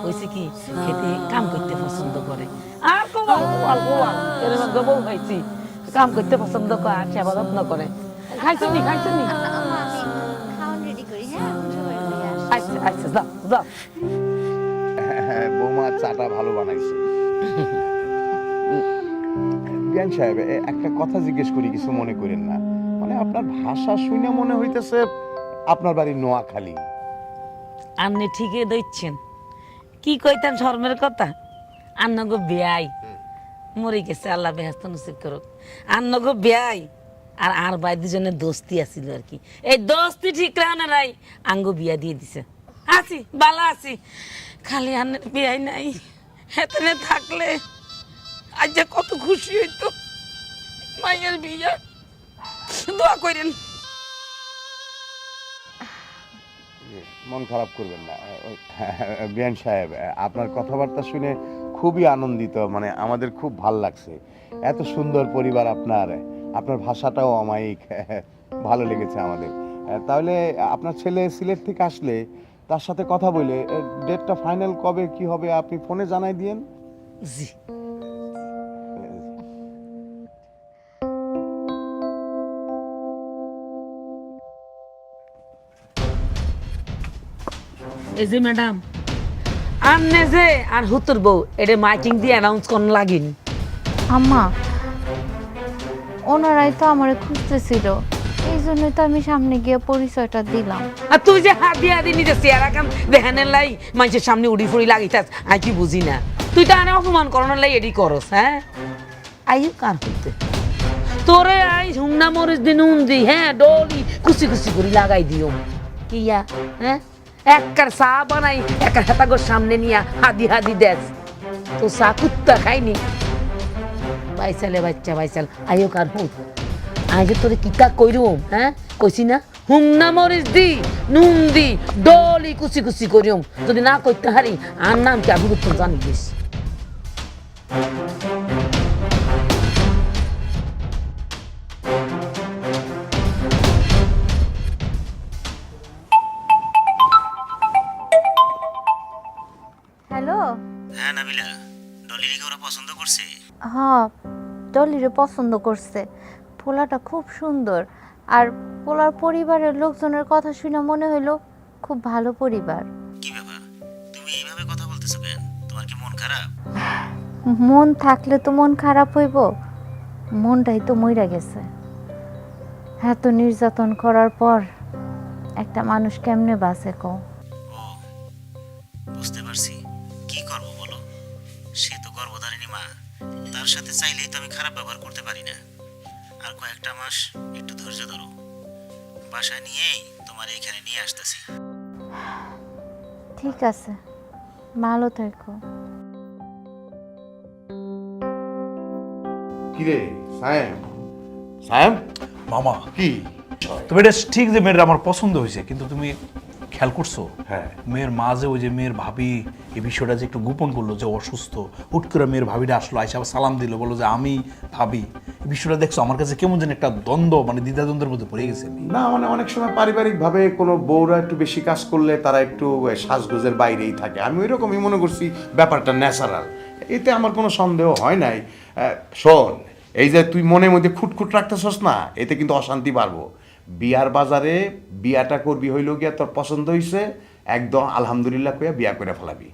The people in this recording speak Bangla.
হয়েছে কি খেতে কাম করতে পছন্দ করে আর গোয়াল গোয়াল গোয়াল এরকম বউ খাইছি কাম করতে পছন্দ করে আর সেবা যত্ন করে খাইছনি খাইছনি আম্মা আমি খাওয়ান রেডি করি হ্যাঁ সবাই ঘুরে আসি আচ্ছা আচ্ছা যাও যাও বৌমা চাটা ভালো বানাইছে। বিয়ান সাহেব একটা কথা জিজ্ঞেস করি, কিছু মনে করেন না। মানে আপনার ভাষা শুনে মনে হইতেছে আপনার বাড়ি নোয়াখালী। আপনি ঠিকই দইছেন কি কইতাম শর্মের কথা আন্নগো বেয়াই মরে গেছে আল্লাহ বেহেস্ত নসিব করুক আন্নগো বেয়াই আর ভাই দুজনের দোস্তি আছিল আর কি এই দোস্তি ঠিক রাখে নাই আঙ্গো বিয়া দিয়ে দিছে আছি বালা আছি খালি আন্নের বিয়াই নাই হেতনে থাকলে আজ যে কত খুশি হইতো মাইয়ের বিয়া দোয়া করেন মন খারাপ করবেন না। বিয়ান সাহেব আপনার কথাবার্তা শুনে খুবই আনন্দিত, মানে আমাদের খুব ভাল লাগছে। এত সুন্দর পরিবার আপনার, আপনার ভাষাটাও অমায়িক, ভালো লেগেছে আমাদের। তাহলে আপনার ছেলে সিলেট থেকে আসলে তার সাথে কথা বলে ডেটটা ফাইনাল কবে কি হবে আপনি ফোনে জানাই দিয়েন। জি এই যে ম্যাডাম আমনে যে আর হুতুর বউ এটা মাইকিং দিয়ে অ্যানাউন্স করন লাগেনি আম্মা ওনারাই তো আমারে খুঁজতেছিল এই জন্যই তো আমি সামনে গিয়ে পরিচয়টা দিলাম আর তুই যে হাত দিয়ে হাতে নিজে চেয়ারা কাম দেখানের লাই মানুষের সামনে উড়ি ফুড়ি লাগিতাস আই কি বুঝি না তুই তো আনে অপমান করানোর লাই এডি করস হ্যাঁ আইও কার হইতে তোরে আই হুমনা মরিস দিন উন্দি হ্যাঁ ডলি কুচি কুচি করে লাগাই দিও কিয়া হ্যাঁ একবার চা বানাই একবার হেতাগোর সামনে নিয়া হাদি হাদি দেস তো চা কুত্তা খাইনি বাইসালে বাচ্চা বাইসাল আইও কার হুত আই যে তোরে কিতা কইরুম হ্যাঁ কইছি না হুমনা মরিস দি নুন দি ডলি কুচি কুচি করিম যদি না করতে হারি আর নাম কি আমি তো জানি বেশ হ্যালো হ্যাঁ নাবিলা, ডলিরিকে ওরা পছন্দ করছে। হ্যাঁ ডলিরে পছন্দ করছে পোলাটা খুব সুন্দর আর পোলার পরিবারের লোকজনের কথা শুনে মনে হইলো খুব ভালো পরিবার কি ব্যাপার, তুমি এইভাবে কথা বলতেছো কেন? তোমার কি মন খারাপ? মন থাকলে তো মন খারাপ হইব মনটাই তো মইরা গেছে এত নির্যাতন করার পর একটা মানুষ কেমনে বাঁচে কও ও বুঝতে পারছি, কি করব বলো? সে তো গর্ভধারিণী মা, তার সাথে চাইলেই তো আমি খারাপ ব্যবহার করতে পারি না। আর কয়েকটা মাস একটু ধৈর্য ধরো, বাসায় নিয়েই তোমার এখানে নিয়ে আসতেছি। ঠিক আছে ভালো থেকো কিরে সায়েম, সায়েম মামা কি? তবে এটা ঠিক যে মেয়েটা আমার পছন্দ হয়েছে, কিন্তু তুমি খেয়াল করছো হ্যাঁ। মেয়ের মা যে ওই যে মেয়ের ভাবি এই বিষয়টা যে একটু গোপন করলো যে অসুস্থ, হুট করে মেয়ের ভাবিটা আসলো, আইসা আবার সালাম দিল, বললো যে আমি ভাবি। এই বিষয়টা দেখছো আমার কাছে কেমন যেন একটা দ্বন্দ্ব, মানে দ্বিধাদ্বন্দ্বের মধ্যে পড়ে গেছে আমি। না মানে অনেক সময় পারিবারিকভাবে কোনো বউরা একটু বেশি কাজ করলে তারা একটু সাজগোজের বাইরেই থাকে। আমি ওই রকমই মনে করছি ব্যাপারটা ন্যাচারাল, এতে আমার কোনো সন্দেহ হয় নাই। শোন, এই যে তুই মনের মধ্যে খুঁটখুট রাখতেছস না, এতে কিন্তু অশান্তি বাড়বো। বিয়ার বাজারে বিয়াটা করবি হইল গিয়া তোর পছন্দ হইছে, একদম আলহামদুলিল্লাহ কইয়া বিয়া করে ফেলাবি।